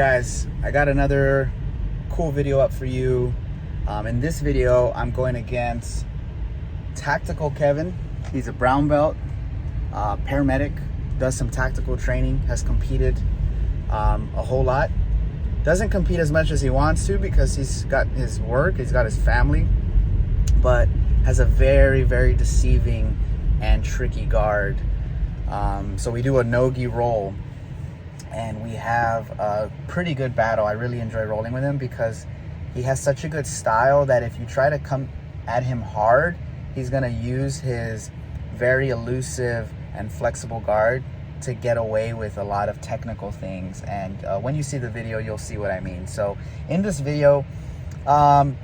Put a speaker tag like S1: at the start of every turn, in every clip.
S1: guys, I got another cool video up for you. In this video, I'm going against Tactical Kevin. He's a brown belt, paramedic, does some tactical training, has competed a whole lot. Doesn't compete as much as he wants to because he's got his work, he's got his family, but has a very, very deceiving and tricky guard. So we do a no-gi roll, and we have a pretty good battle. I really enjoy rolling with him because he has such a good style that if you try to come at him hard, he's gonna use his very elusive and flexible guard to get away with a lot of technical things. And when you see the video, you'll see what I mean. So in this video, I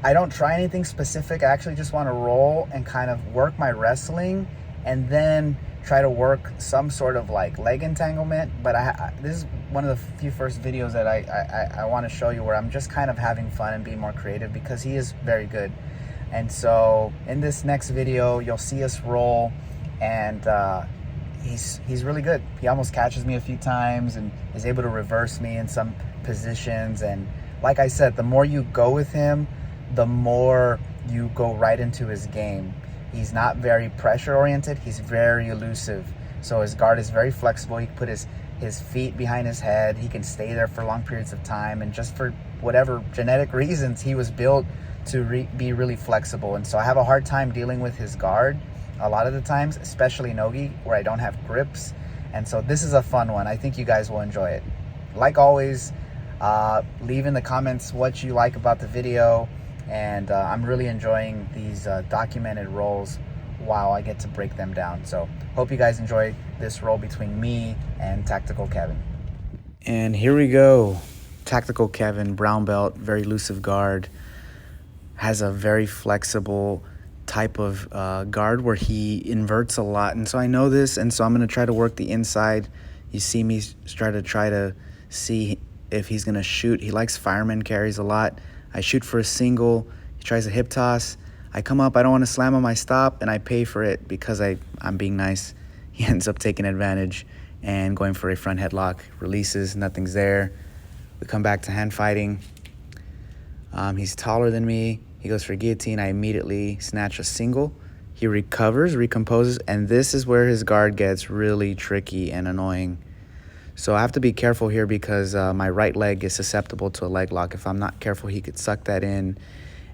S1: don't try anything specific. I actually just want to roll and kind of work my wrestling and then try to work some sort of like leg entanglement. But this is one of the few first videos that I want to show you where I'm just kind of having fun and being more creative because he is very good. And so in this next video, you'll see us roll, and he's really good. He almost catches me a few times and is able to reverse me in some positions. And like I said, the more you go with him, the more you go right into his game. He's not very pressure oriented, he's very elusive. So his guard is very flexible. He can put his feet behind his head, he can stay there for long periods of time, and just for whatever genetic reasons, he was built to be really flexible. And so I have a hard time dealing with his guard a lot of the times, especially nogi, where I don't have grips. And so this is a fun one. I think you guys will enjoy it. Like always, leave in the comments what you like about the video. And I'm really enjoying these documented rolls while I get to break them down. So hope you guys enjoy this roll between me and Tactical Kevin. And here we go. Tactical Kevin, brown belt, very elusive guard, has a very flexible type of guard where he inverts a lot. And so I know this, and so I'm going to try to work the inside. You see me try to see if he's going to shoot. He likes fireman carries a lot. I shoot for a single. He tries a hip toss. I come up. I don't want to slam on my stop, and I pay for it because I'm being nice. He ends up taking advantage and going for a front headlock. Releases. Nothing's there. We come back to hand fighting. He's taller than me. He goes for a guillotine. I immediately snatch a single. He recovers, recomposes, and this is where his guard gets really tricky and annoying. So I have to be careful here because my right leg is susceptible to a leg lock. If I'm not careful, he could suck that in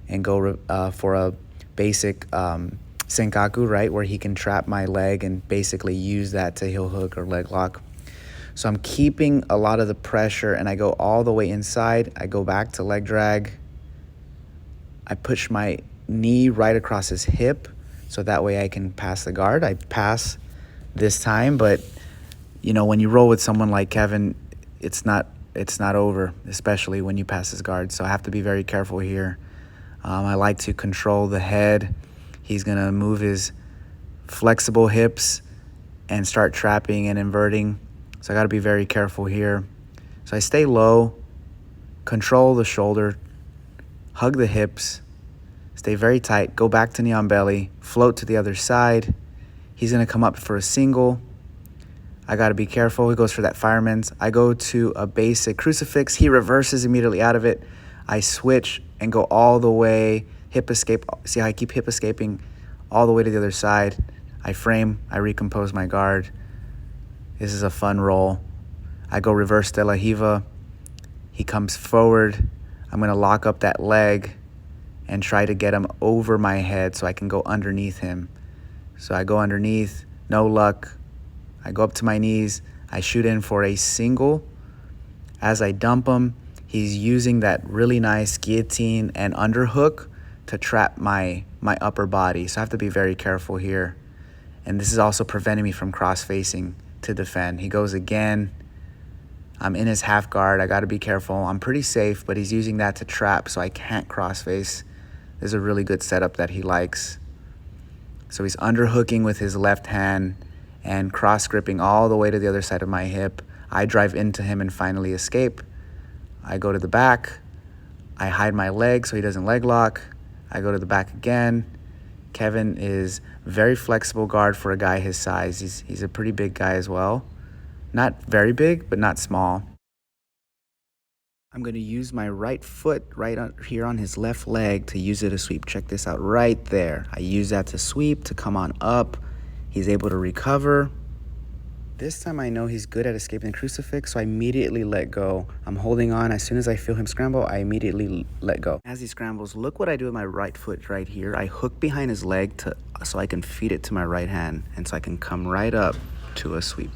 S1: and go for a basic senkaku, right, where he can trap my leg and basically use that to heel hook or leg lock. So I'm keeping a lot of the pressure, and I go all the way inside. I go back to leg drag. I push my knee right across his hip so that way I can pass the guard. I pass this time, but you know, when you roll with someone like Kevin, it's not over, especially when you pass his guard. So I have to be very careful here. I like to control the head. He's going to move his flexible hips and start trapping and inverting. So I got to be very careful here. So I stay low, control the shoulder, hug the hips, stay very tight, go back to knee on belly, float to the other side. He's going to come up for a single. I got to be careful. He goes for that fireman's. I go to a basic crucifix. He reverses immediately out of it. I switch and go all the way, hip escape. See how I keep hip escaping all the way to the other side. I frame. I recompose my guard. This is a fun roll. I go reverse de la Hiva. He comes forward. I'm going to lock up that leg and try to get him over my head so I can go underneath him. So I go underneath. No luck. I go up to my knees, I shoot in for a single. As I dump him, he's using that really nice guillotine and underhook to trap my upper body. So I have to be very careful here. And this is also preventing me from cross-facing to defend. He goes again. I'm in his half guard. I got to be careful. I'm pretty safe, but he's using that to trap, so I can't cross-face. This is a really good setup that he likes. So he's underhooking with his left hand and cross-gripping all the way to the other side of my hip. I drive into him and finally escape. I go to the back. I hide my leg so he doesn't leg lock. I go to the back again. Kevin is very flexible guard for a guy his size. He's a pretty big guy as well. Not very big, but not small. I'm going to use my right foot right here on his left leg to use it to sweep. Check this out right there. I use that to sweep, to come on up. He's able to recover. This time I know he's good at escaping the crucifix, so I immediately let go. I'm holding on. As soon as I feel him scramble, I immediately let go. As he scrambles, look what I do with my right foot right here. I hook behind his leg so I can feed it to my right hand, and so I can come right up to a sweep.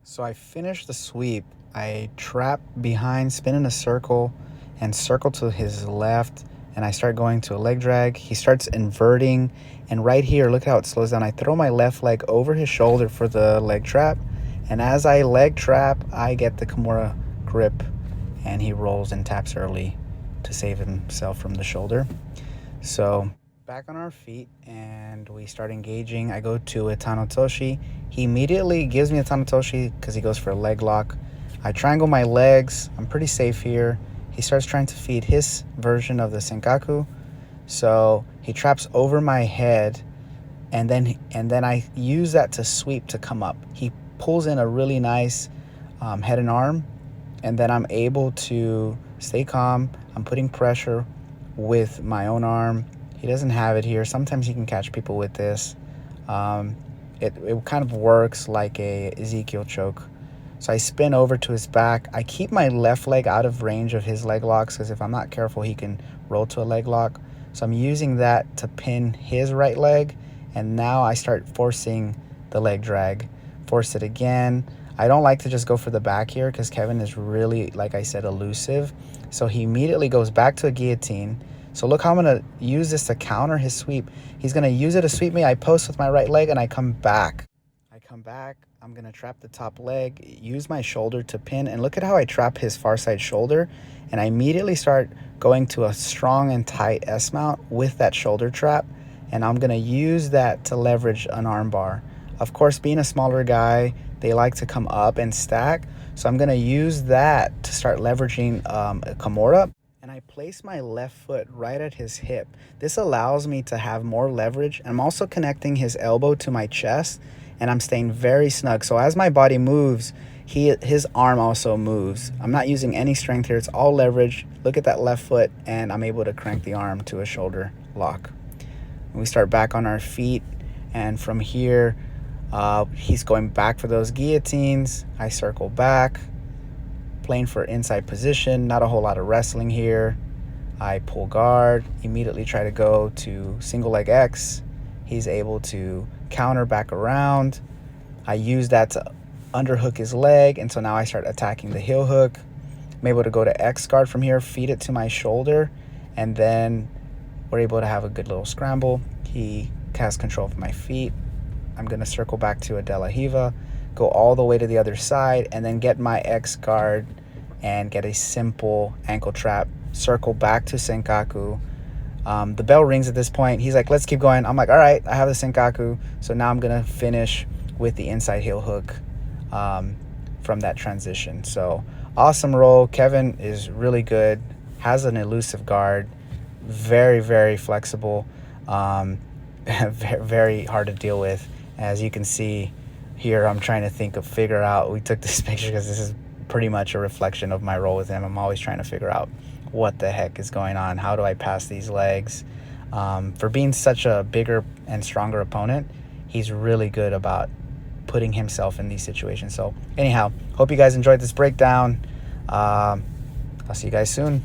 S1: So I finish the sweep. I trap behind, spin in a circle, and circle to his left, and I start going to a leg drag. He starts inverting, and right here, look how it slows down. I throw my left leg over his shoulder for the leg trap, and as I leg trap, I get the Kimura grip, and he rolls and taps early to save himself from the shoulder. So back on our feet, and we start engaging. I go to a Tanotoshi. He immediately gives me a Tanotoshi because he goes for a leg lock. I triangle my legs. I'm pretty safe here. He starts trying to feed his version of the Senkaku. So he traps over my head, and then I use that to sweep to come up. He pulls in a really nice head and arm, and then I'm able to stay calm. I'm putting pressure with my own arm. He doesn't have it here. Sometimes he can catch people with this. It kind of works like a Ezekiel choke. So I spin over to his back. I keep my left leg out of range of his leg locks because if I'm not careful, he can roll to a leg lock. So I'm using that to pin his right leg, and now I start forcing the leg drag. Force it again. I don't like to just go for the back here because Kevin is really, like I said, elusive. So he immediately goes back to a guillotine. So look how I'm going to use this to counter his sweep. He's going to use it to sweep me. I post with my right leg, and I come back. I'm going to trap the top leg, use my shoulder to pin, and look at how I trap his far side shoulder. And I immediately start going to a strong and tight S mount with that shoulder trap. And I'm going to use that to leverage an arm bar. Of course, being a smaller guy, they like to come up and stack. So I'm going to use that to start leveraging a Kimura. And I place my left foot right at his hip. This allows me to have more leverage. I'm also connecting his elbow to my chest, and I'm staying very snug. So as my body moves, his arm also moves. I'm not using any strength here. It's all leverage. Look at that left foot, and I'm able to crank the arm to a shoulder lock. We start back on our feet, and from here, he's going back for those guillotines. I circle back, playing for inside position. Not a whole lot of wrestling here. I pull guard, immediately try to go to single leg X. He's able to counter back around. I use that to underhook his leg, and so now I start attacking the heel hook. I'm able to go to X guard from here, feed it to my shoulder, and then we're able to have a good little scramble. He has control of my feet. I'm going to circle back to a De La Hiva, go all the way to the other side, and then get my X guard and get a simple ankle trap, circle back to Senkaku. The bell rings at this point. He's like, let's keep going. I'm like, all right, I have the Senkaku. So now I'm going to finish with the inside heel hook from that transition. So awesome roll. Kevin is really good, has an elusive guard, very, very flexible, very hard to deal with. As you can see here, I'm trying to figure out, we took this picture because this is pretty much a reflection of my role with him. I'm always trying to figure out what the heck is going on. How do I pass these legs? For being such a bigger and stronger opponent, he's really good about putting himself in these situations. So anyhow, hope you guys enjoyed this breakdown. I'll see you guys soon.